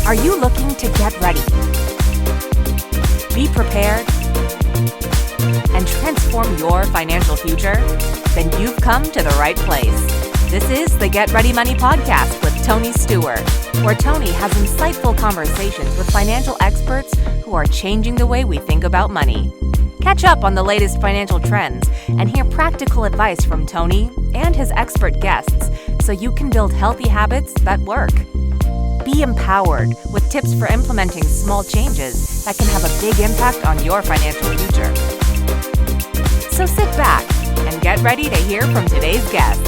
Are you looking to get ready, be prepared, and transform your financial future? Then you've come to the right place. This is the Get Ready Money podcast with Tony Stewart, where Tony has insightful conversations with financial experts who are changing the way we think about money. Catch up on the latest financial trends and hear practical advice from Tony and his expert guests so you can build healthy habits that work. Be empowered with tips for implementing small changes that can have a big impact on your financial future. So sit back and get ready to hear from today's guest.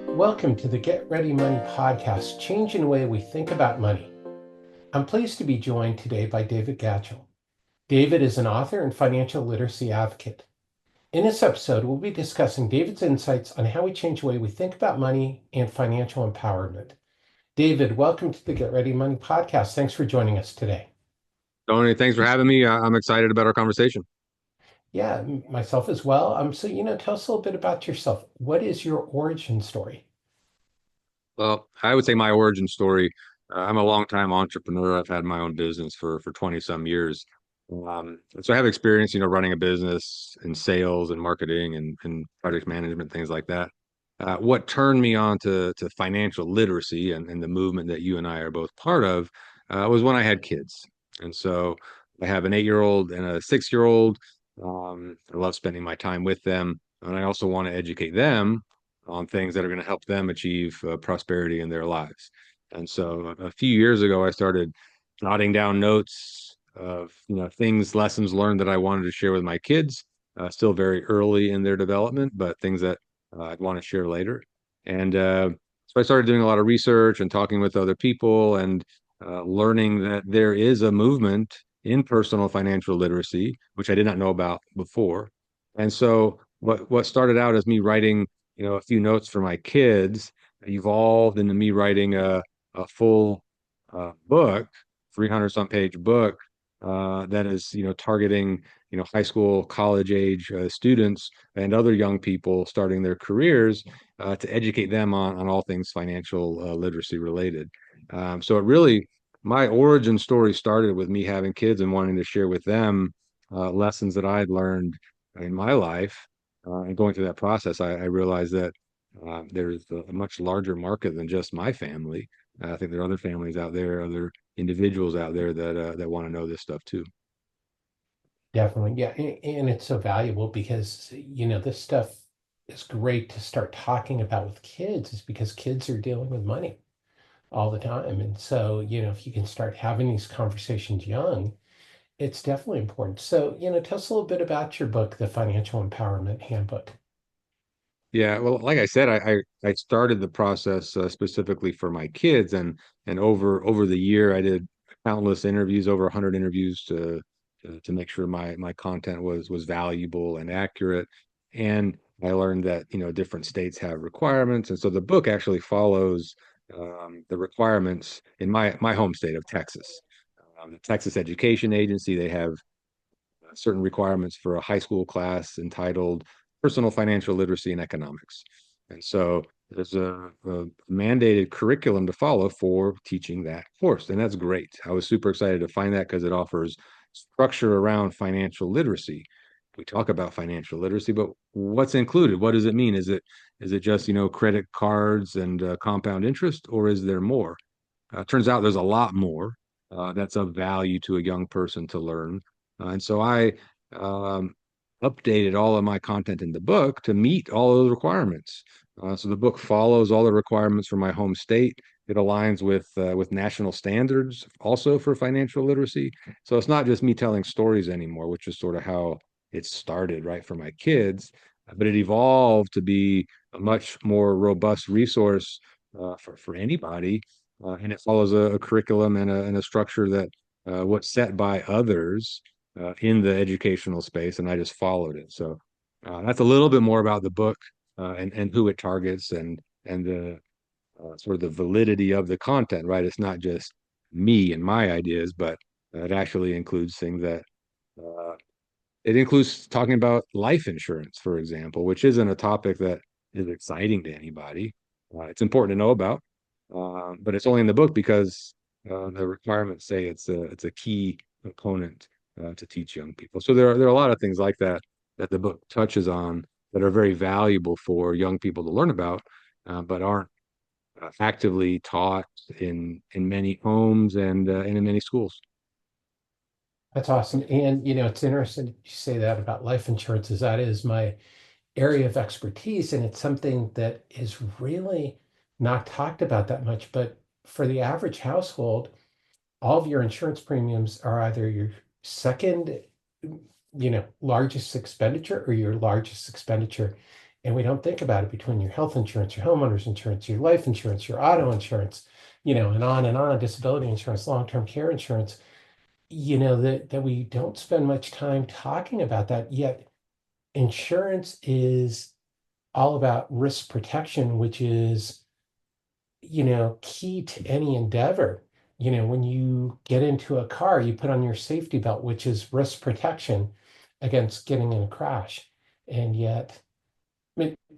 Welcome to the Get Ready Money podcast, changing the way we think about money. I'm pleased to be joined today by David Gatchell. David is an author and financial literacy advocate. In this episode, we'll be discussing David's insights on how we change the way we think about money and financial empowerment. David, welcome to the Get Ready Money podcast. Thanks for joining us today. Tony, thanks for having me. I'm excited about our conversation. Yeah, myself as well. Tell us a little bit about yourself. What is your origin story? Well, I would say my origin story, I'm a longtime entrepreneur. I've had my own business for 20 some years. So I have experience, running a business in sales and marketing and project management, things like that. What turned me on to financial literacy and the movement that you and I are both part of was when I had kids. And so I have an 8-year-old and a 6-year-old. I love spending my time with them. And I also want to educate them on things that are going to help them achieve prosperity in their lives. And so a few years ago, I started jotting down notes of things, lessons learned that I wanted to share with my kids. Still very early in their development, but things that I'd want to share later. And so I started doing a lot of research and talking with other people and learning that there is a movement in personal financial literacy, which I did not know about before. And so what started out as me writing a few notes for my kids evolved into me writing a full book, 300 some page book that is, targeting, high school, college age students and other young people starting their careers to educate them on all things financial literacy related. So my origin story started with me having kids and wanting to share with them lessons that I'd learned in my life. And going through that process, I realized that there's a much larger market than just my family. I think there are other families out there, other individuals out there that want to know this stuff too. Definitely. Yeah. And it's so valuable because, this stuff is great to start talking about with kids is because kids are dealing with money all the time. And so, if you can start having these conversations young, it's definitely important. So, tell us a little bit about your book, The Financial Empowerment Handbook. Yeah, well, like I said, I started the process specifically for my kids, and over the year, I did countless interviews, over 100 interviews to make sure my content was valuable and accurate. And I learned that different states have requirements, and so the book actually follows the requirements in my home state of Texas. The Texas Education Agency, they have certain requirements for a high school class entitled Personal Financial Literacy and Economics. And so there's a mandated curriculum to follow for teaching that course. And that's great. I was super excited to find that because it offers structure around financial literacy. We talk about financial literacy, but what's included? What does it mean? Is it just, credit cards and compound interest, or is there more? Turns out there's a lot more that's of value to a young person to learn. And so I updated all of my content in the book to meet all of the requirements. So the book follows all the requirements for my home state. It aligns with national standards also for financial literacy. So it's not just me telling stories anymore, which is sort of how it started, right, for my kids, but it evolved to be a much more robust resource for anybody. And it follows a curriculum and a structure that what's set by others in the educational space, and I just followed it. So that's a little bit more about the book and who it targets and the sort of the validity of the content, right? It's not just me and my ideas, but it actually includes things that it includes talking about life insurance, for example, which isn't a topic that is exciting to anybody. It's important to know about, but it's only in the book because the requirements say it's a key component to teach young people. So there are a lot of things like that that the book touches on that are very valuable for young people to learn about, but aren't actively taught in many homes and in many schools. That's awesome. And, it's interesting you say that about life insurances. That is my area of expertise. And it's something that is really not talked about that much. But for the average household, all of your insurance premiums are either your second, largest expenditure or your largest expenditure. And we don't think about it between your health insurance, your homeowner's insurance, your life insurance, your auto insurance, and on, disability insurance, long-term care insurance, that we don't spend much time talking about that. Yet insurance is all about risk protection, which is, key to any endeavor. When you get into a car, you put on your safety belt, which is risk protection against getting in a crash. And yet,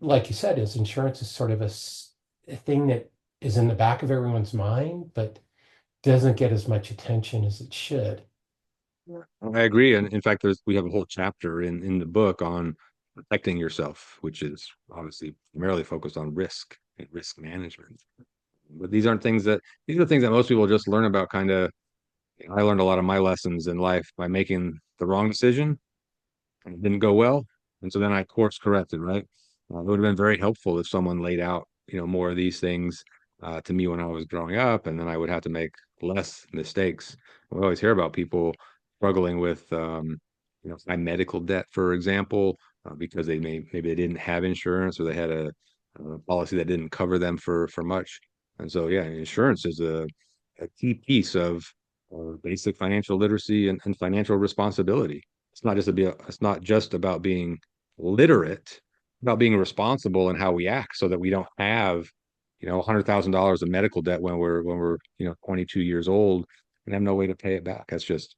like you said, is insurance is sort of a thing that is in the back of everyone's mind, but doesn't get as much attention as it should. I agree. And in fact, we have a whole chapter in the book on protecting yourself, which is obviously primarily focused on risk and risk management. But these are things that most people just learn about kind of. I learned a lot of my lessons in life by making the wrong decision and it didn't go well. And so then I course corrected, right? It would have been very helpful if someone laid out, more of these things to me when I was growing up, and then I would have to make less mistakes. We always hear about people struggling with, high medical debt, for example, because maybe they didn't have insurance or they had a policy that didn't cover them for much. And so, yeah, insurance is a key piece of basic financial literacy and financial responsibility. It's not just about being literate, about being responsible in how we act so that we don't have, $100,000 of medical debt when we're 22 years old and have no way to pay it back. That's just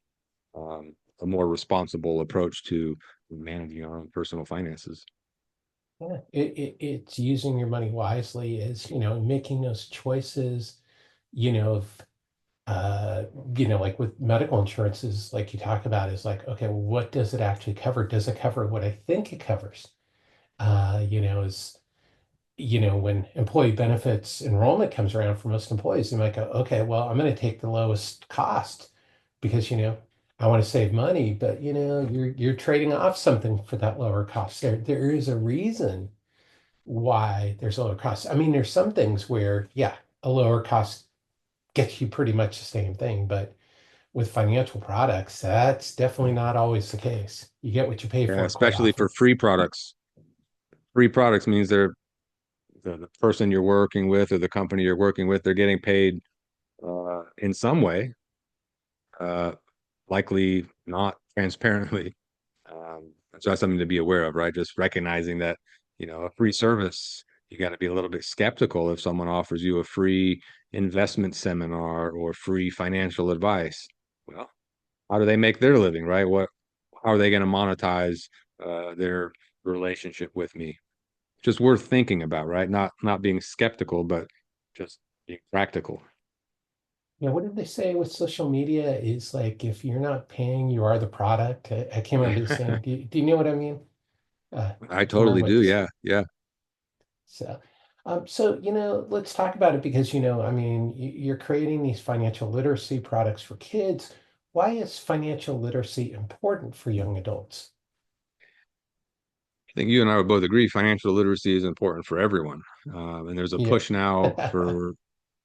a more responsible approach to managing our own personal finances. Yeah, it's using your money wisely, is, making those choices, of, uh, like with medical insurances, like you talk about, is like, okay, well, what does it actually cover? Does it cover what I think it covers? Is, when employee benefits enrollment comes around for most employees, they might go, okay, well, I'm going to take the lowest cost because, I want to save money, but you're trading off something for that lower cost. There is a reason why there's a lower cost. I mean, there's some things where, yeah, a lower cost gets you pretty much the same thing, but with financial products, that's definitely not always the case. You get what you pay Yeah, for quite especially for often. free products. Free products means the person you're working with or the company you're working with, they're getting paid in some way, uh, likely not transparently. So that's something to be aware of, right? Just recognizing that, a free service, you got to be a little bit skeptical if someone offers you a free investment seminar or free financial advice. Well, how do they make their living, right? How are they going to monetize their relationship with me? Just worth thinking about, right? Not being skeptical, but just being practical. Yeah, what did they say with social media is like, if you're not paying, you are the product. I can't remember the saying. Do you know what I mean? I Do you remember totally what do. this? Yeah, yeah. So, let's talk about it because, I mean, you're creating these financial literacy products for kids. Why is financial literacy important for young adults? I think you and I would both agree financial literacy is important for everyone. And there's a Yeah. push now for,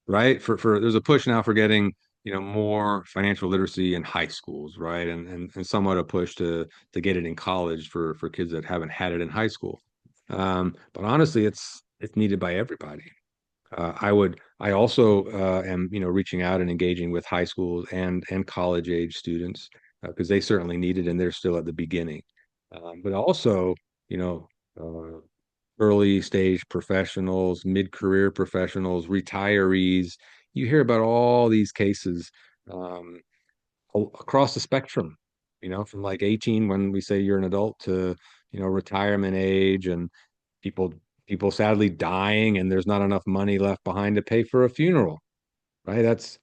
right? There's a push now for getting, more financial literacy in high schools, right? And somewhat a push to get it in college for kids that haven't had it in high school. But honestly, it's needed by everybody. I also am, reaching out and engaging with high schools and college age students because they certainly need it and they're still at the beginning. But also, you know, uh, early stage professionals, mid-career professionals, retirees. You hear about all these cases um, across the spectrum, from like 18 when we say you're an adult to, retirement age and people people sadly dying and there's not enough money left behind to pay for a funeral, right? That's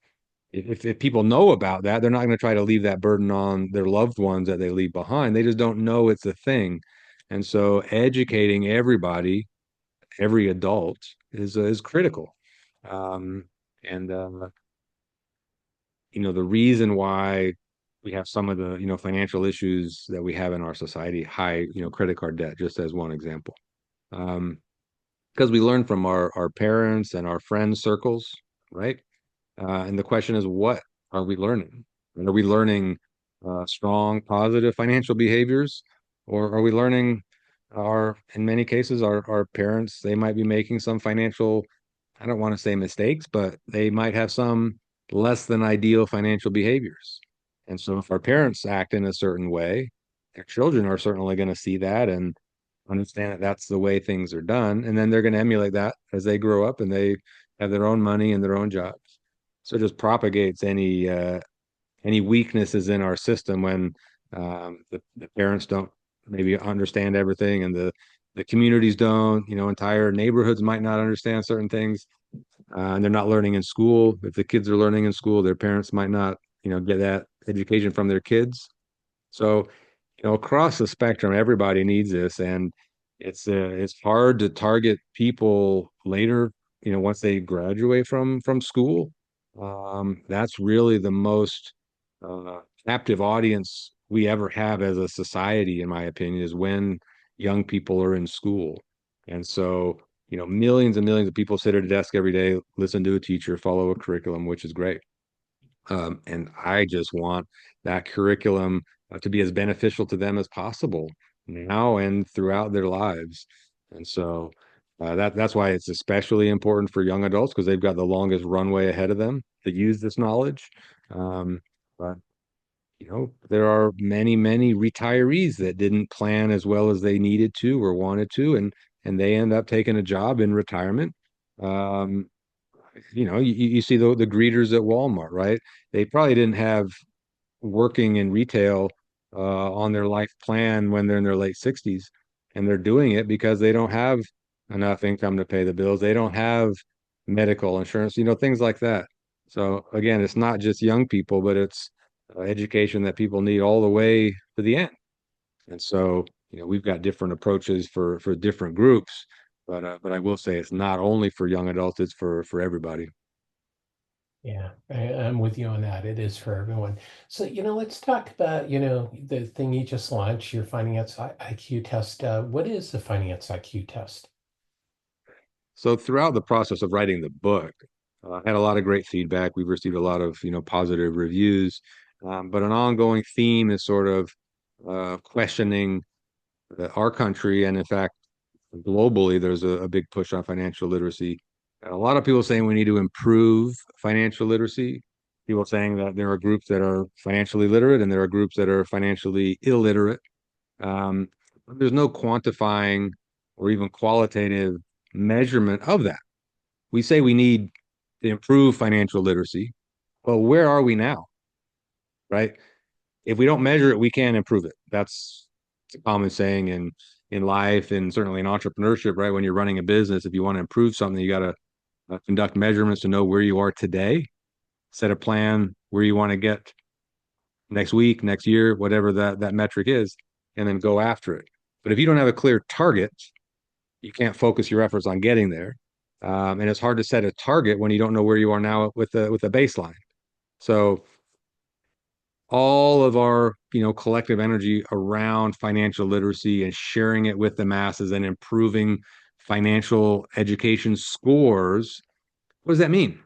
if people know about that, they're not going to try to leave that burden on their loved ones that they leave behind. They just don't know it's a thing. And so educating everybody, every adult is critical. Um, and the reason why we have some of the, financial issues that we have in our society, high, credit card debt, just as one example. Because we learn from our parents and our friends circles, right? And the question is, what are we learning? And are we learning strong, positive financial behaviors, or are we learning in many cases, our parents, they might be making some financial, I don't want to say mistakes, but they might have some less than ideal financial behaviors. And so if our parents act in a certain way, their children are certainly going to see that and understand that that's the way things are done. And then they're going to emulate that as they grow up and they have their own money and their own jobs. So it just propagates any weaknesses in our system when the parents don't maybe understand everything and the communities don't, entire neighborhoods might not understand certain things, and they're not learning in school. If the kids are learning in school, their parents might not, get that education from their kids. So, across the spectrum, everybody needs this, and it's hard to target people later, once they graduate from school. That's really the most captive audience we ever have as a society, in my opinion, is when young people are in school. And so, millions and millions of people sit at a desk every day, listen to a teacher, follow a curriculum, which is great. And I just want that curriculum to be as beneficial to them as possible now and throughout their lives. And so that's why it's especially important for young adults because they've got the longest runway ahead of them to use this knowledge. But there are many, many retirees that didn't plan as well as they needed to or wanted to, and they end up taking a job in retirement. Um, you see the greeters at Walmart, right? They probably didn't have working in retail on their life plan when they're in their late 60s, and they're doing it because they don't have enough income to pay the bills. They don't have medical insurance, things like that. So again, it's not just young people, but it's education that people need all the way to the end. And so, we've got different approaches for different groups, but I will say it's not only for young adults, it's for everybody. Yeah, I'm with you on that. It is for everyone. So, let's talk about, the thing you just launched, your finance IQ test. What is the finance IQ test? So throughout the process of writing the book, I had a lot of great feedback. We've received a lot of, positive reviews. But an ongoing theme is sort of questioning our country, and in fact, globally, there's a big push on financial literacy. A lot of people saying we need to improve financial literacy. People saying that there are groups that are financially literate and there are groups that are financially illiterate. Um, there's no quantifying or even qualitative measurement of that. We say we need to improve financial literacy. Well, where are we now? Right? If we don't measure it, we can't improve it. That's a common saying in life and certainly in entrepreneurship, right? When you're running a business, if you want to improve something, you got to conduct measurements to know where you are today, set a plan where you want to get next week, next year, whatever that metric is, and then go after it. But if you don't have a clear target, you can't focus your efforts on getting there. And it's hard to set a target when you don't know where you are now with a baseline. So all of our collective energy around financial literacy and sharing it with the masses and improving financial education scores, what does that mean?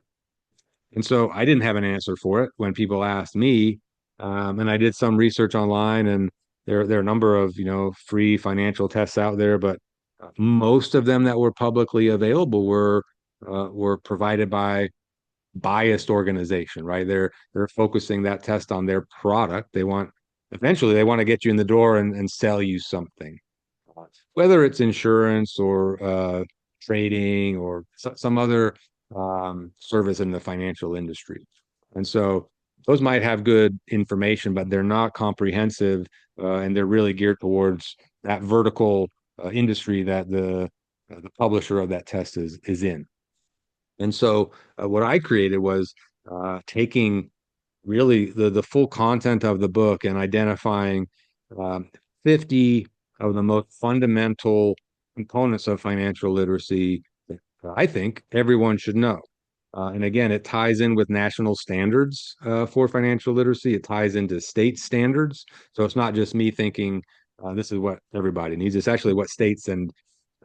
And so I didn't have an answer for it when people asked me, and I did some research online, and there are a number of free financial tests out there, but most of them that were publicly available were provided by biased organization, right? They're focusing that test on their product. Eventually they want to get you in the door and sell you something, whether it's insurance or trading or some other service in the financial industry. And so those might have good information, but they're not comprehensive, and they're really geared towards that vertical industry that the publisher of that test is in. And so what I created was taking really the full content of the book and identifying um, 50 of the most fundamental components of financial literacy that I think everyone should know. And again, it ties in with national standards for financial literacy. It ties into state standards. So it's not just me thinking this is what everybody needs. It's actually what states and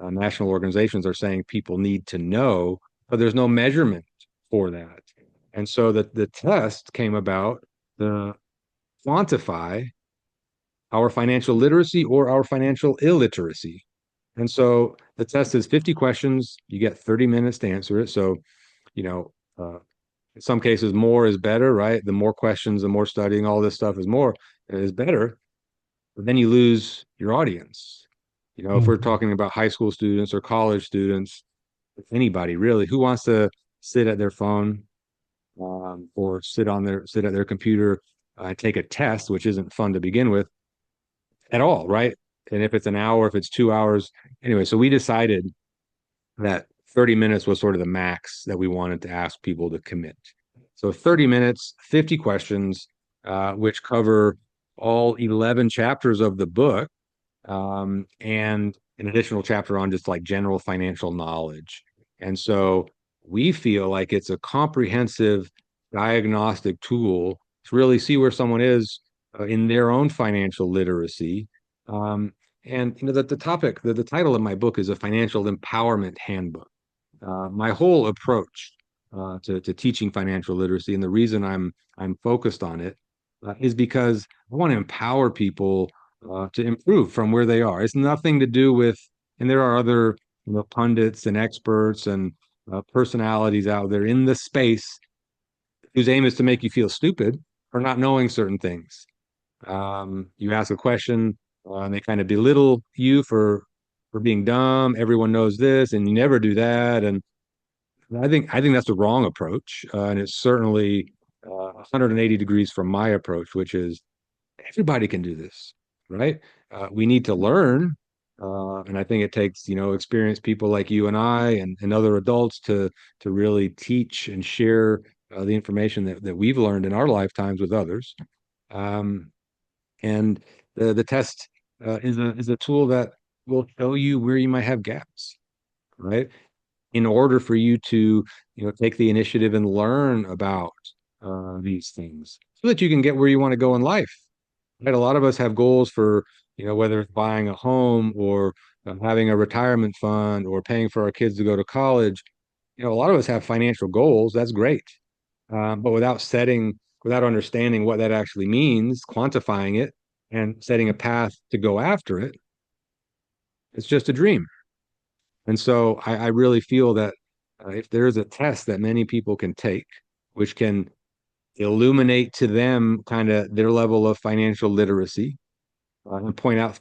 national organizations are saying people need to know, but there's no measurement for that. And so the test came about to quantify our financial literacy or our financial illiteracy. And so the test is 50 questions. You get 30 minutes to answer it. So, you know, in some cases, more is better, right? The more questions, the more studying, all this stuff is better. But then you lose your audience. If we're talking about high school students or college students, anybody really, who wants to sit at their phone or sit at their computer, take a test, which isn't fun to begin with at all, right? And if it's an hour, if it's 2 hours, anyway. So we decided that 30 minutes was sort of the max that we wanted to ask people to commit. So 30 minutes, 50 questions, which cover all 11 chapters of the book, and an additional chapter on just like general financial knowledge. And so we feel like it's a comprehensive diagnostic tool to really see where someone is in their own financial literacy. And the title of my book is a Financial Empowerment Handbook. My whole approach to teaching financial literacy, and the reason I'm focused on it, is because I want to empower people to improve from where they are. It's nothing to do with, and there are other pundits and experts and personalities out there in the space whose aim is to make you feel stupid for not knowing certain things. You ask a question, and they kind of belittle you for being dumb. Everyone knows this, and you never do that. And I think that's the wrong approach, and it's certainly 180 degrees from my approach, which is everybody can do this, right? We need to learn, and I think it takes experienced people like you and I and other adults to really teach and share the information that we've learned in our lifetimes with others. And the test is a tool that will show you where you might have gaps, right? In order for you to take the initiative and learn about these things so that you can get where you want to go in life. Right? A lot of us have goals for whether it's buying a home or having a retirement fund or paying for our kids to go to college. A lot of us have financial goals. That's great. But without understanding what that actually means, quantifying it and setting a path to go after it, it's just a dream. And so I really feel that if there's a test that many people can take, which can illuminate to them kind of their level of financial literacy, and point out,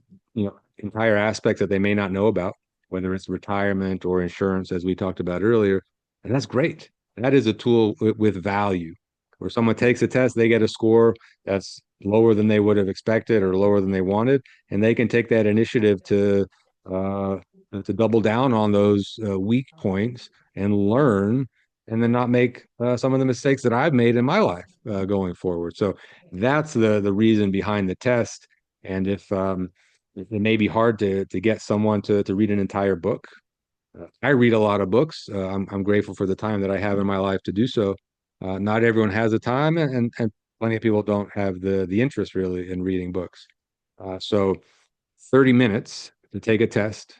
entire aspects that they may not know about, whether it's retirement or insurance, as we talked about earlier. And that's great. That is a tool with value. Where someone takes a test, they get a score that's lower than they would have expected or lower than they wanted, and they can take that initiative to double down on those weak points and learn, and then not make some of the mistakes that I've made in my life going forward. So that's the reason behind the test. And if it may be hard to get someone to read an entire book, I read a lot of books. I'm grateful for the time that I have in my life to do so. Not everyone has the time, and plenty of people don't have the interest really in reading books. So 30 minutes to take a test,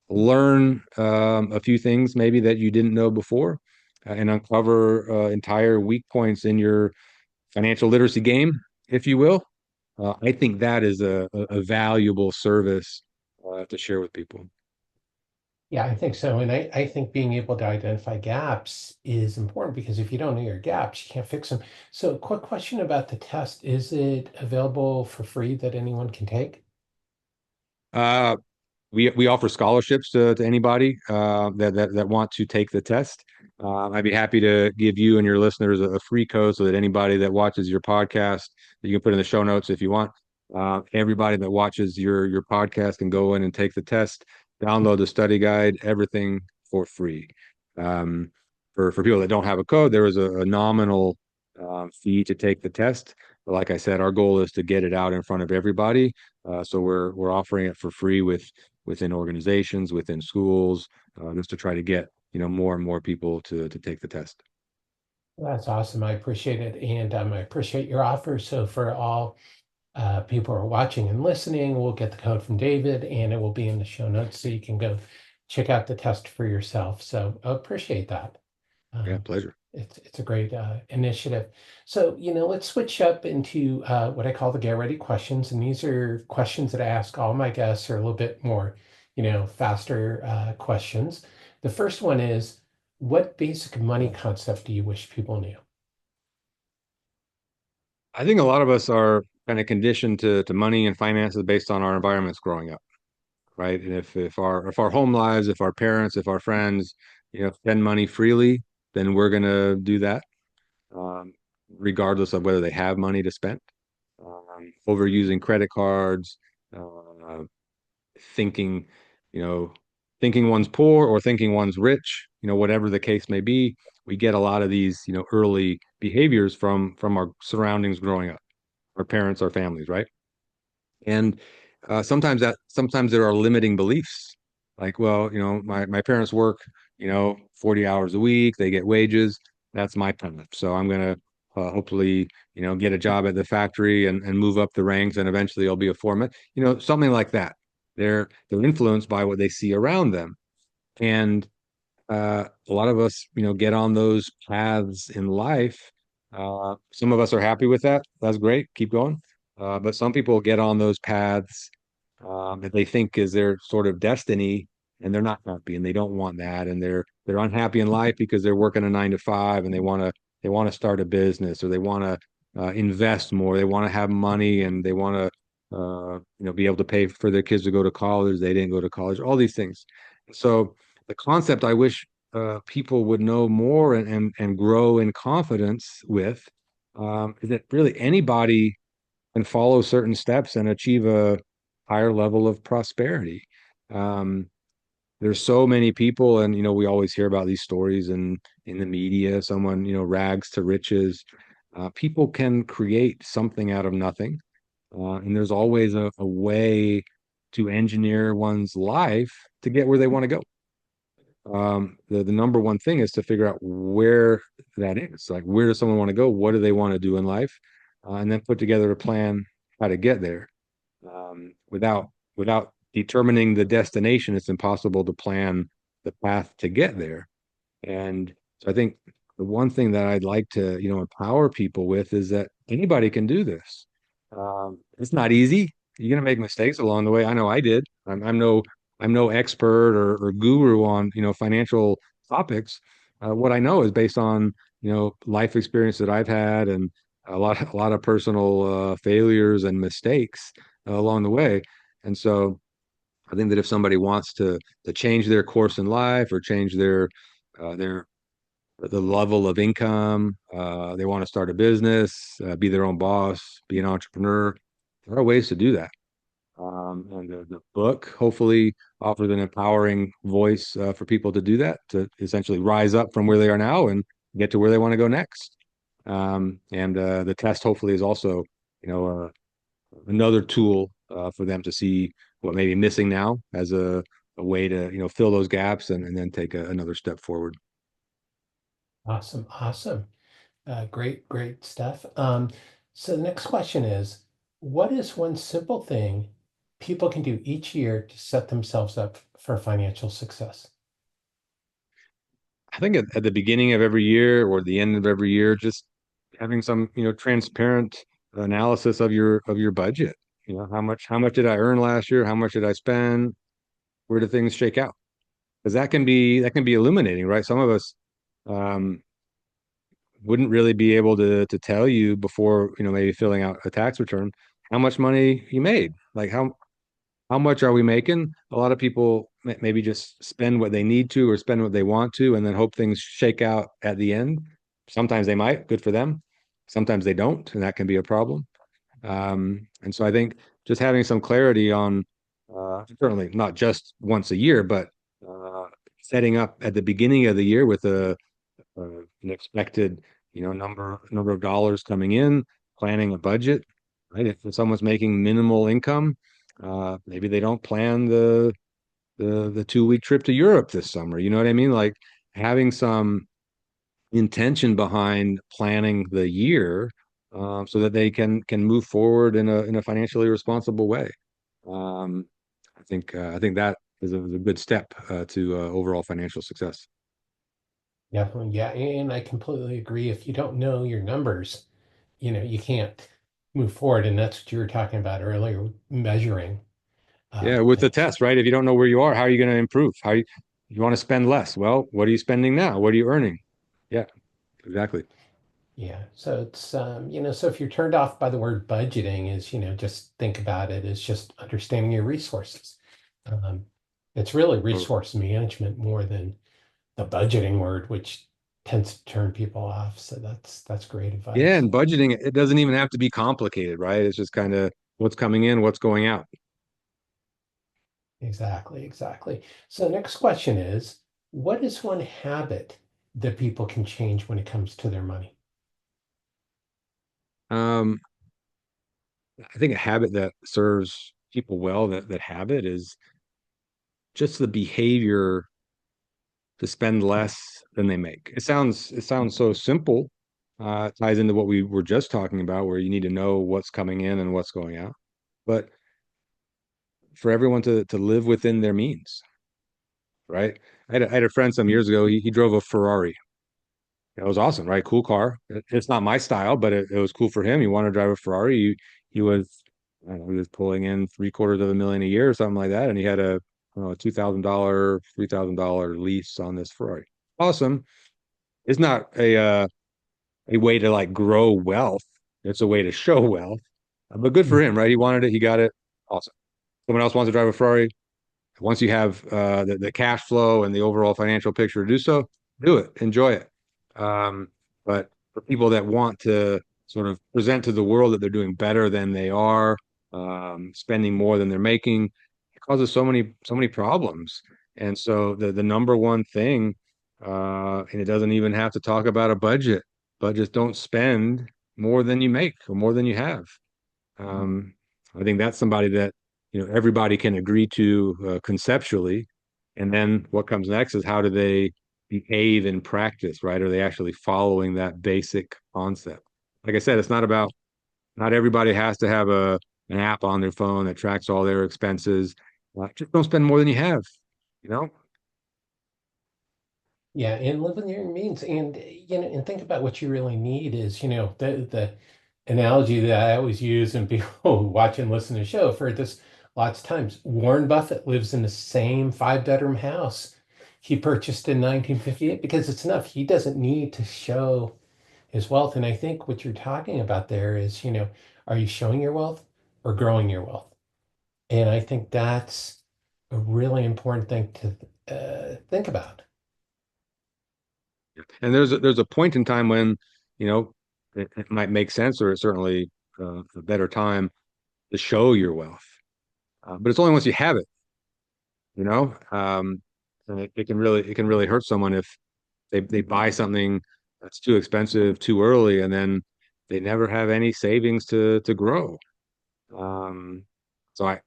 learn a few things maybe that you didn't know before, and uncover entire weak points in your financial literacy game, if you will. I think that is a valuable service to share with people. Yeah, I think so. And I think being able to identify gaps is important because if you don't know your gaps, you can't fix them. So, quick question about the test. Is it available for free that anyone can take? Uh, we offer scholarships to anybody that want to take the test. I'd be happy to give you and your listeners a free code so that anybody that watches your podcast, that you can put in the show notes if you want. Everybody that watches your podcast can go in and take the test. download the study guide, everything for free. Um, for people that don't have a code, there is a nominal fee to take the test. But like I said, our goal is to get it out in front of everybody. So we're offering it for free within organizations, within schools, just to try to get more and more people to take the test. That's awesome. I appreciate it. And I appreciate your offer. So for all people who are watching and listening, we'll get the code from David and it will be in the show notes so you can go check out the test for yourself. So I appreciate that. Yeah, Um, pleasure. it's a great initiative. So, let's switch up into what I call the get ready questions. And these are questions that I ask all my guests are a little bit more, faster questions. The first one is, what basic money concept do you wish people knew? I think a lot of us are kind of conditioned to money and finances based on our environments growing up, right? And if our home lives, if our parents, if our friends, spend money freely, then we're gonna do that, um, regardless of whether they have money to spend. Overusing credit cards, uh, thinking, you know, thinking one's poor or thinking one's rich, whatever the case may be, we get a lot of these, early behaviors from our surroundings growing up, our parents, our families, right? And sometimes there are limiting beliefs. Like, well, my parents work, 40 hours a week, they get wages, that's my path. So I'm gonna hopefully, get a job at the factory and move up the ranks and eventually I'll be a foreman, something like that. They're influenced by what they see around them. And a lot of us, get on those paths in life. Some of us are happy with that. That's great. Keep going. But some people get on those paths that they think is their sort of destiny, and they're not happy, and they don't want that, and they're unhappy in life because they're working a 9 to 5, and they want to start a business, or they want to invest more. They want to have money, and they want to be able to pay for their kids to go to college. They didn't go to college. All these things. So the concept I wish people would know more and grow in confidence with is that really anybody can follow certain steps and achieve a higher level of prosperity. Um, there's so many people, and we always hear about these stories in the media. Someone rags to riches. People can create something out of nothing, and there's always a way to engineer one's life to get where they want to go. The number one thing is to figure out where that is. Like, where does someone want to go? What do they want to do in life? And then put together a plan how to get there. Without determining the destination, it's impossible to plan the path to get there. And so I think the one thing that I'd like to, empower people with is that anybody can do this. It's not easy. You're gonna make mistakes along the way. I know I did. I'm no expert or guru on, financial topics. What I know is based on, life experience that I've had and a lot of personal failures and mistakes along the way. And so I think that if somebody wants to change their course in life or change their the level of income, they want to start a business, be their own boss, be an entrepreneur, there are ways to do that. And the book hopefully offers an empowering voice for people to do that, to essentially rise up from where they are now and get to where they want to go next. And the test hopefully is also, another tool for them to see what may be missing now as a way to, fill those gaps and then take another step forward. Awesome. Awesome. Great, great stuff. So the next question is, what is one simple thing people can do each year to set themselves up for financial success? I think at the beginning of every year or the end of every year, just having some, transparent analysis of your budget. How much did I earn last year? How much did I spend? Where do things shake out? Because that can be illuminating, right? Some of us um, wouldn't really be able to tell you before, maybe filling out a tax return how much money you made. Like how much are we making? A lot of people maybe just spend what they need to or spend what they want to and then hope things shake out at the end. Sometimes they might, good for them. Sometimes they don't, and that can be a problem. And so I think just having some clarity on Certainly not just once a year, but uh, setting up at the beginning of the year with an expected, number of dollars coming in, planning a budget, right? If someone's making minimal income, maybe they don't plan the 2 week trip to Europe this summer. You know what I mean? Like having some intention behind planning the year, so that they can move forward in a financially responsible way. Um, I think that is a good step to overall financial success. Definitely. Yeah. And I completely agree. If you don't know your numbers, you can't move forward. And that's what you were talking about earlier, measuring Yeah, with the things. test, right? If you don't know where you are, how are you going to improve? You want to spend less? Well, what are you spending now? What are you earning? Yeah, exactly. Yeah. So it's, so if you're turned off by the word budgeting is, just think about it as just understanding your resources. Um, it's really Totally. resource management more than the budgeting word, which tends to turn people off. So that's great Yeah, advice. and budgeting, it doesn't even have to be complicated, right? It's just kind of what's coming in, what's going out. Exactly, exactly. So next question is, what is one habit that people can change when it comes to their money? Um, I think a habit that serves people well that have it is just the behavior to spend less than they make. It sounds so simple. It ties into what we were just talking about, where you need to know what's coming in and what's going out. But for everyone to live within their means, right? I had a friend some years ago. He drove a Ferrari. It was awesome, right? Cool car. It's not my style, but it was cool for him. He wanted to drive a Ferrari. He was, I don't know, he was pulling in three-quarters of a million a year or something like that, and he had a $2,000, $3,000 lease on this Ferrari. Awesome. It's not a way to like grow wealth. It's a way to show wealth. But good for him, right? He wanted it. He got it. Awesome. Someone else wants to drive a Ferrari. Once you have the cash flow and the overall financial picture to do so, do it, enjoy it. But for people that want to sort of present to the world that they're doing better than they are, spending more than they're making, it causes so many problems. And so the number one thing, and it doesn't even have to talk about a budget, but just don't spend more than you make or more than you have. Um, I think that's somebody that everybody can agree to conceptually, and then what comes next is how do they behave in practice, right? Are they actually following that basic concept? Like I said, it's not about not everybody has to have an app on their phone that tracks all their expenses. Just don't spend more than you have, you know? Yeah, and live within your means, and and think about what you really need is, the analogy that I always use, and people who watch and listen to the show have heard this lots of times. Warren Buffett lives in the same five-bedroom house he purchased in 1958 because it's enough. He doesn't need to show his wealth. And I think what you're talking about there is, are you showing your wealth or growing your wealth? And I think that's a really important thing to think about. And there's a point in time when, you know, it might make sense, or it's certainly a better time to show your wealth. But it's only once you have it, you know. And it can really hurt someone if they buy something that's too expensive too early, and then they never have any savings to grow. Um, so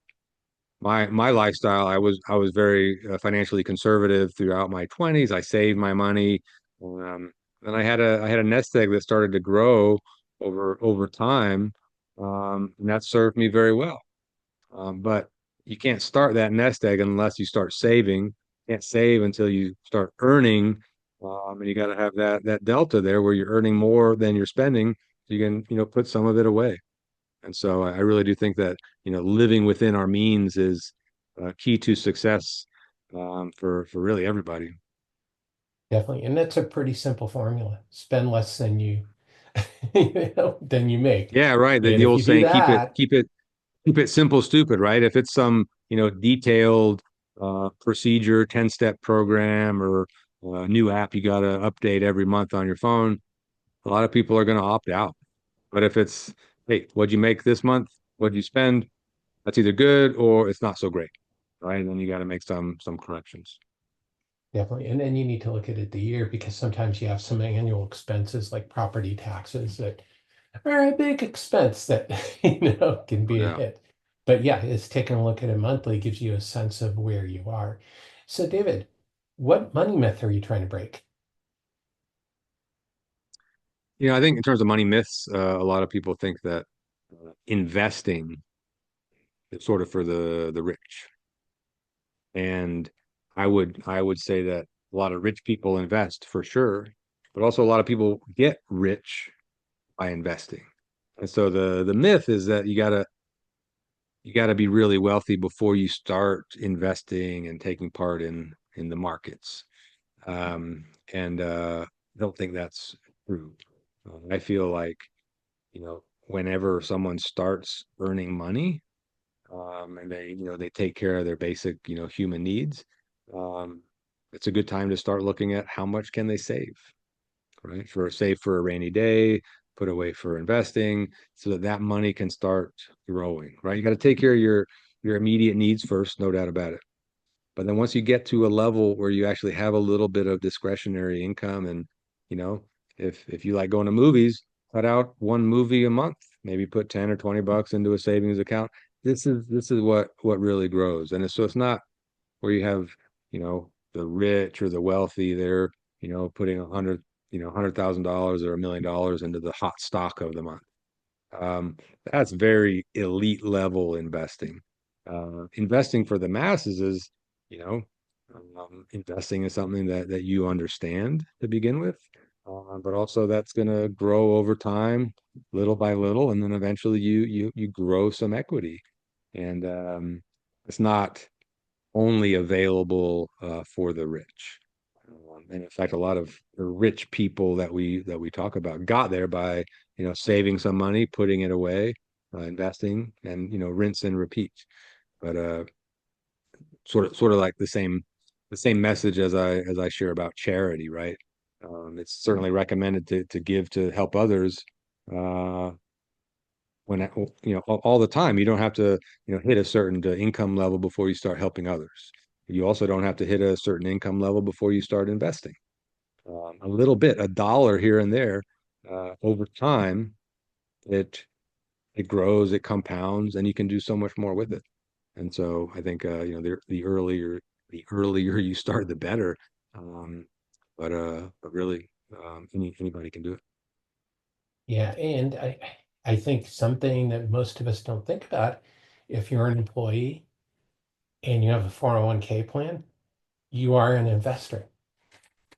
my lifestyle, I was very financially conservative throughout my 20s. I saved my money. Then I had a nest egg that started to grow over time, and that served me very well. But you can't start that nest egg unless you start saving. You can't save until you start earning, and you got to have that delta there where you're earning more than you're spending, so you can put some of it away. And so I really do think that living within our means is key to success, for really everybody. Definitely. And that's a pretty simple formula. Spend less than than you make. Yeah, right. The, And the if old you do saying, keep it that, keep it keep it simple, stupid, right? If it's some detailed procedure, 10-step program, or new app you got to update every month on your phone, a lot of people are going to opt out. But if it's, hey, what'd you make this month? What'd you spend? that's either good or it's not so great, right? And then you got to make some corrections. Definitely. And then you need to look at it the year because sometimes you have some annual expenses like property taxes that are a big expense that, can be a Yeah. hit. But yeah, it's taking a look at it monthly gives you a sense of where you are. So David, what money myth are you trying to break? I think in terms of money myths, a lot of people think that investing is sort of for the rich. And I would say that a lot of rich people invest for sure, but also a lot of people get rich by investing. And so the myth is that you gotta be really wealthy before you start investing and taking part in the markets. And I don't think that's true. I feel like, whenever someone starts earning money, and they take care of their basic, human needs, um, it's a good time to start looking at how much can they save, right? For save for a rainy day, put away for investing, so that that money can start growing, right? You got to take care of your immediate needs first, no doubt about it. But then once you get to a level where you actually have a little bit of discretionary income, and you know, if you like going to movies, cut out one movie a month, maybe put 10 or 20 bucks into a savings account. This is what really grows. And so it's not where you have, the rich or the wealthy, they're, putting $100,000 or $1 million into the hot stock of the month. Um, that's very elite level investing. Investing for the masses is, you know, investing in something that you understand to begin with, but also that's going to grow over time, little by little, and then eventually you grow some equity. And it's not only available for the rich. And in fact, a lot of the rich people that we talk about got there by saving some money, putting it away, investing, and rinse and repeat. But sort of like the same message as I share about charity, right? It's certainly recommended to give to help others. Uh, when all the time, you don't have to hit a certain income level before you start helping others. You also don't have to hit a certain income level before you start investing. A little bit, a dollar here and there, over time, it it grows, it compounds, and you can do so much more with it. And so I think the earlier you start, the better. Um, but really, anybody can do it. Yeah, and I think something that most of us don't think about, if you're an employee and you have a 401k plan, you are an investor.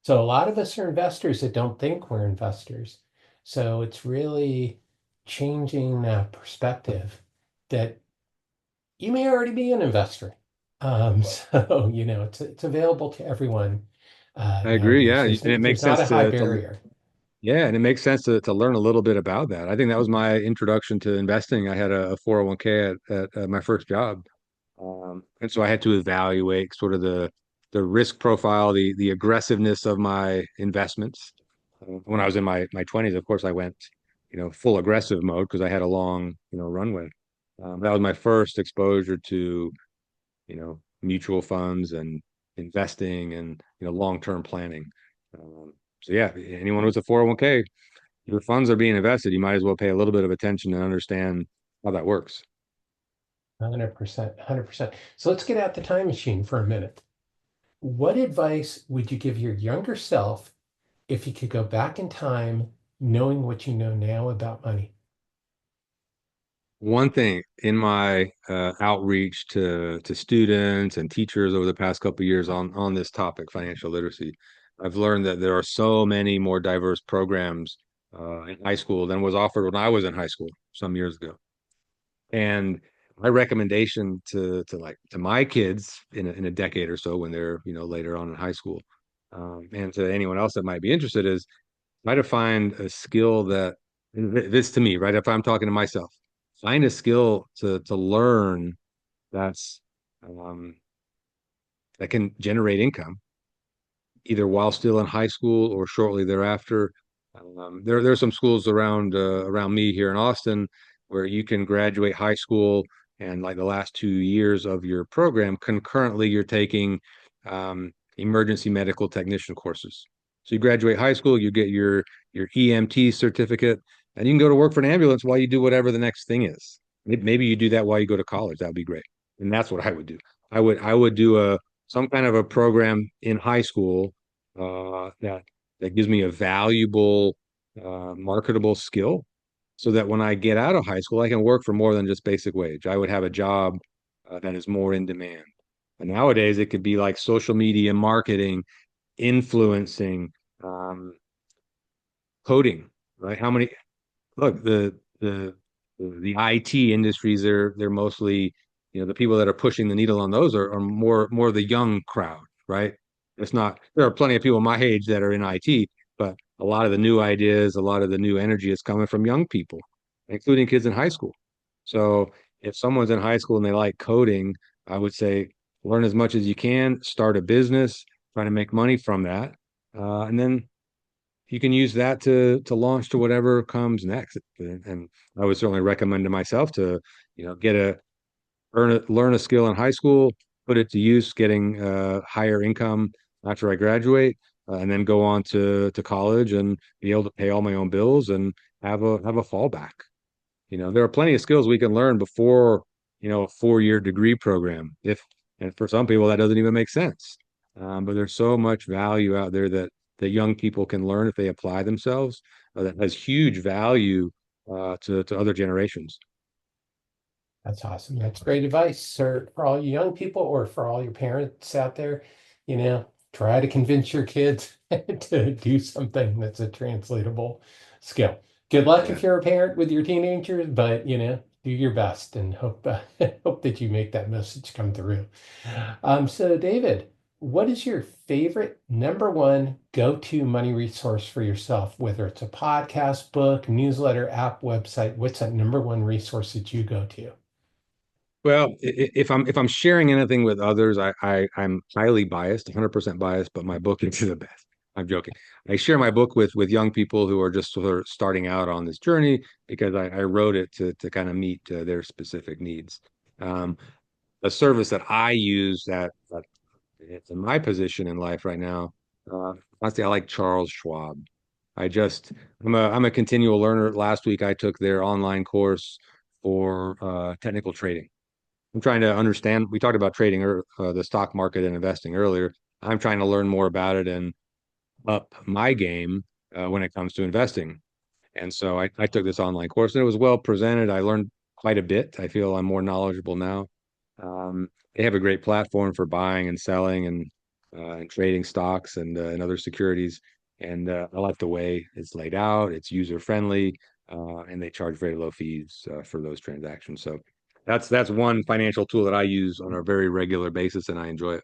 So a lot of us are investors that don't think we're investors. So it's really changing that perspective that you may already be an investor. So it's available to everyone I agree. nowadays. Yeah, There's and it makes there's not sense a high to barrier. yeah, and it makes sense to learn a little bit about that. I think that was my introduction to investing. I had a 401k at my first job. And so I had to evaluate sort of the risk profile, the aggressiveness of my investments. When I was in my 20s, of course, I went, full aggressive mode because I had a long, runway. That was my first exposure to, mutual funds and investing and, long-term planning. So yeah, anyone who's a 401k, your funds are being invested, you might as well pay a little bit of attention and understand how that works. 100%, 100%. So let's get out the time machine for a minute. What advice would you give your younger self if you could go back in time, knowing what you know now about money? One thing in my outreach to students and teachers over the past couple of years on this topic, financial literacy, I've learned that there are so many more diverse programs in high school than was offered when I was in high school some years ago. And my recommendation to my kids in a decade or so when they're later on in high school, and to anyone else that might be interested is try to find a skill that this to me, right? If I'm talking to myself, find a skill to learn that's um, that can generate income either while still in high school or shortly thereafter. There's some schools around me here in Austin where you can graduate high school and like the last 2 years of your program, concurrently you're taking emergency medical technician courses. So you graduate high school, you get your EMT certificate, and you can go to work for an ambulance while you do whatever the next thing is. Maybe you do that while you go to college. That would be great. And that's what I would do. I would do some kind of a program in high school that gives me a valuable marketable skill so that when I get out of high school, I can work for more than just basic wage. I would have a job that is more in demand. And nowadays, it could be like social media marketing, influencing, um, coding, right? How many, look, the IT industries, they're mostly, the people that are pushing the needle on those are more the young crowd, right? It's not, there are plenty of people my age that are in IT, but a lot of the new ideas, a lot of the new energy is coming from young people, including kids in high school. So if someone's in high school and they like coding, I would say learn as much as you can, start a business, try to make money from that. And then you can use that to launch to whatever comes next. And I would certainly recommend to myself to, get learn a skill in high school, put it to use, getting higher income after I graduate, and then go on to college and be able to pay all my own bills and have a fallback. There are plenty of skills we can learn before, a 4-year degree program. And for some people that doesn't even make sense. But there's so much value out there that young people can learn if they apply themselves, that has huge value to other generations. That's awesome. That's great advice, sir, for all you young people or for all your parents out there. Try to convince your kids to do something that's a translatable skill. Good luck Yeah. if you're a parent with your teenagers, but do your best and hope hope that you make that message come through. So David, what is your favorite number one go-to money resource for yourself, whether it's a podcast, book, newsletter, app, website? What's that number one resource that you go to? Well, if I'm sharing anything with others, I'm highly biased, 100% biased, but my book is the best. I'm joking. I share my book with young people who are just sort of starting out on this journey because I wrote it to kind of meet their specific needs. Um, a service that I use that it's in my position in life right now. Honestly, I like Charles Schwab. I'm a continual learner. Last week I took their online course for technical trading. I'm trying to understand. We talked about trading or the stock market and investing earlier. I'm trying to learn more about it and up my game when it comes to investing. And so I took this online course and it was well presented. I learned quite a bit. I feel I'm more knowledgeable now. They have a great platform for buying and selling and trading stocks and other securities. And I like the way it's laid out. It's user friendly, and they charge very low fees for those transactions. So that's one financial tool that I use on a very regular basis, and I enjoy it.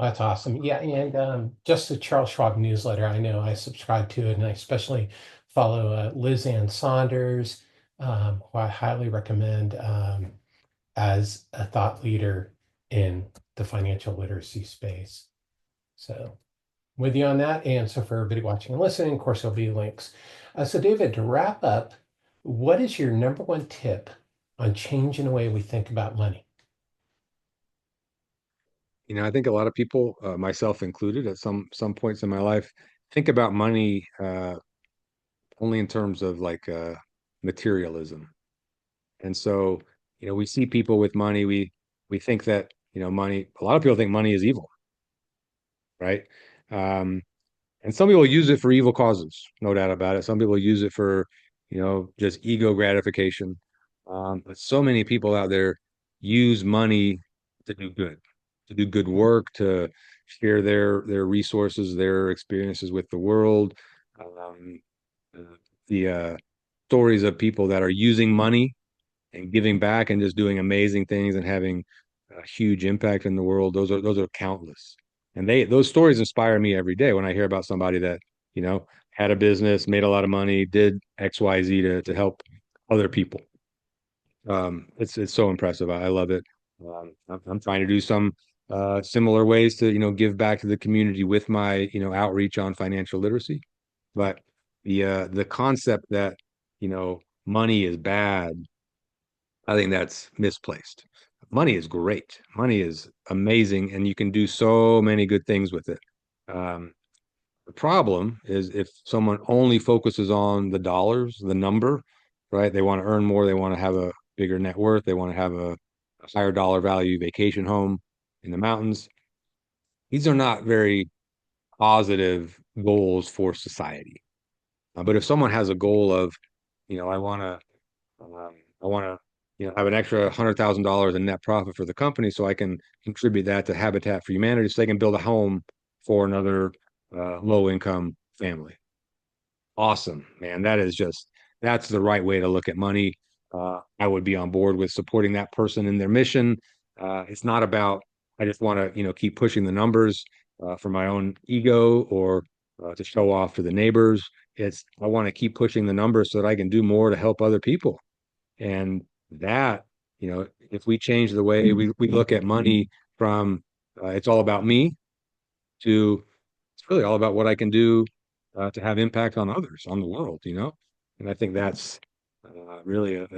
That's awesome. Yeah, and just the Charles Schwab newsletter, I know I subscribe to it, and I especially follow Liz Ann Saunders, who I highly recommend as a thought leader in the financial literacy space. So, with you on that, and so for everybody watching and listening, of course, there'll be links. So, David, to wrap up, what is your number one tip on changing the way we think about money? I think a lot of people, myself included, at some points in my life, think about money only in terms of like materialism. And so, we see people with money, we think that, money, a lot of people think money is evil, right? Um, and some people use it for evil causes, no doubt about it. Some people use it for, just ego gratification. But so many people out there use money to do good work, to share their resources, their experiences with the world. Um, the stories of people that are using money and giving back and just doing amazing things and having a huge impact in the world. Those are countless. And those stories inspire me every day when I hear about somebody that, had a business, made a lot of money, did XYZ to help other people. It's so impressive. I love it. I'm trying to do some similar ways to, give back to the community with my, outreach on financial literacy. But the concept that, money is bad, I think that's misplaced. Money is great. Money is amazing, and you can do so many good things with it. Um, the problem is if someone only focuses on the dollars, the number, right? They want to earn more, they want to have a bigger net worth, they want to have a higher dollar value vacation home in the mountains. These are not very positive goals for society. But if someone has a goal of, I want to I want to, have an extra $100,000 in net profit for the company, so I can contribute that to Habitat for Humanity, so they can build a home for another low income family. Awesome, man. That's the right way to look at money. I would be on board with supporting that person in their mission. It's not about, I just want to, keep pushing the numbers for my own ego or to show off to the neighbors. I want to keep pushing the numbers so that I can do more to help other people. And that, if we change the way we look at money from it's all about me to it's really all about what I can do to have impact on others, on the world. And I think that's really a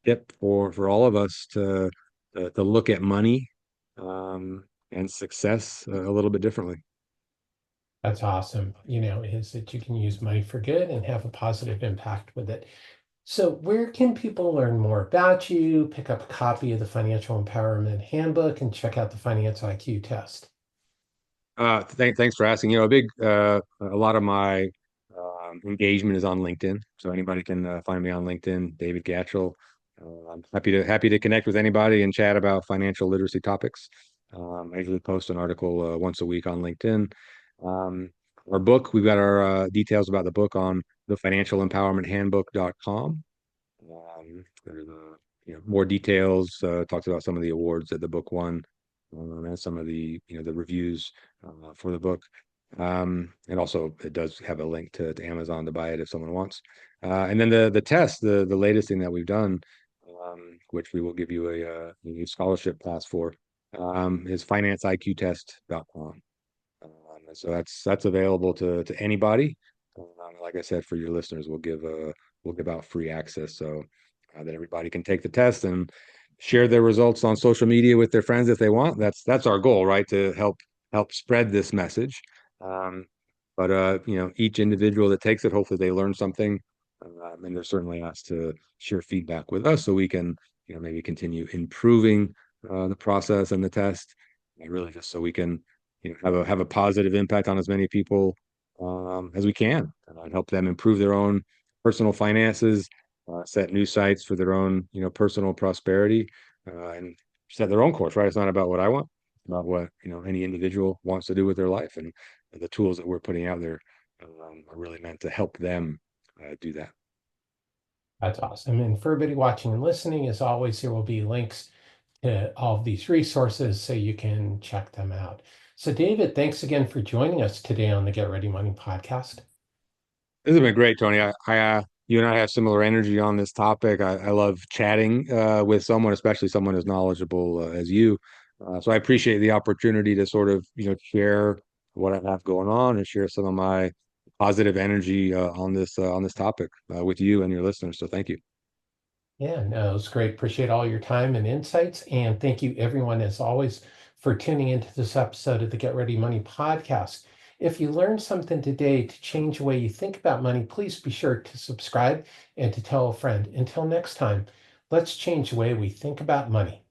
tip for all of us to look at money and success a little bit differently. That's awesome, is that you can use money for good and have a positive impact with it. So where can people learn more about you, pick up a copy of the Financial Empowerment Handbook, and check out the Finance IQ test? Thanks for asking. A lot of my engagement is on LinkedIn, so anybody can find me on LinkedIn, David Gatchell. I'm happy to connect with anybody and chat about financial literacy topics. I usually post an article once a week on LinkedIn. Um, our book, we've got our details about the book on the Financial Empowerment Handbook.com. There's more details, talks about some of the awards that the book won, and some of the the reviews for the book. And also it does have a link to Amazon to buy it if someone wants. And then the test, the latest thing that we've done, which we will give you a scholarship pass for, is financeiqtest.com. And so that's available to anybody. Like I said, for your listeners, we'll give out free access so that everybody can take the test and share their results on social media with their friends if they want. That's our goal, right? To help spread this message. Um, but each individual that takes it, hopefully they learn something, and they're certainly asked to share feedback with us so we can maybe continue improving the process and the test, and really just so we can have a positive impact on as many people as we can, and help them improve their own personal finances, set new sights for their own personal prosperity, and set their own course. Right? It's not about what I want, it's about what any individual wants to do with their life, and the tools that we're putting out there are really meant to help them do that. That's awesome. And for everybody watching and listening, as always, there will be links to all of these resources so you can check them out. So, David, thanks again for joining us today on the Get Ready Money podcast. This has been great, Tony. You and I have similar energy on this topic. I love chatting with someone, especially someone as knowledgeable as you. So I appreciate the opportunity to sort of, share what I have going on and share some of my positive energy on this topic with you and your listeners. So thank you. Yeah, no, it was great. Appreciate all your time and insights. And thank you, everyone, as always, for tuning into this episode of the Get Ready Money podcast. If you learned something today to change the way you think about money, please be sure to subscribe and to tell a friend. Until next time, let's change the way we think about money.